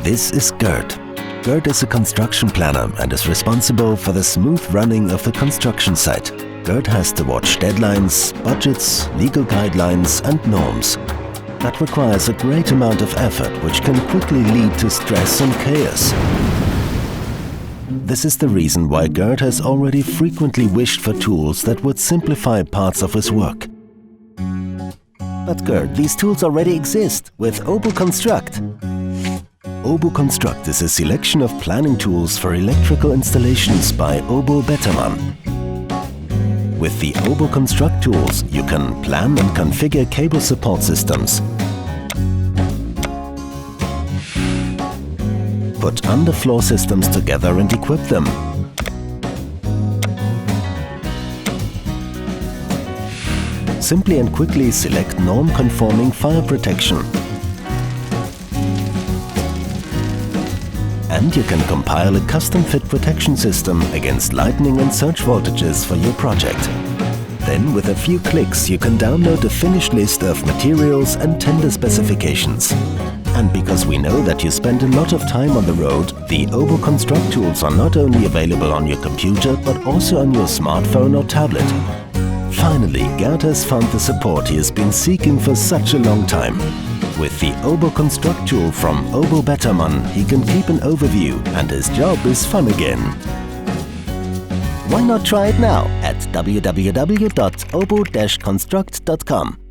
This is Gerd. Gerd is a construction planner and is responsible for the smooth running of the construction site. Gerd has to watch deadlines, budgets, legal guidelines and norms. That requires a great amount of effort, which can quickly lead to stress and chaos. This is the reason why Gerd has already frequently wished for tools that would simplify parts of his work. But Gerd, these tools already exist with OBO Construct. OBO Construct is a selection of planning tools for electrical installations by OBO Bettermann. With the OBO Construct tools, you can plan and configure cable support systems, put underfloor systems together and equip them, simply and quickly select norm-conforming fire protection. And you can compile a custom-fit protection system against lightning and surge voltages for your project. Then, with a few clicks, you can download a finished list of materials and tender specifications. And because we know that you spend a lot of time on the road, the OBO Construct tools are not only available on your computer, but also on your smartphone or tablet. Finally, Gerd has found the support he has been seeking for such a long time. With the OBO Construct tool from OBO Bettermann, he can keep an overview and his job is fun again. Why not try it now at www.obo-construct.com?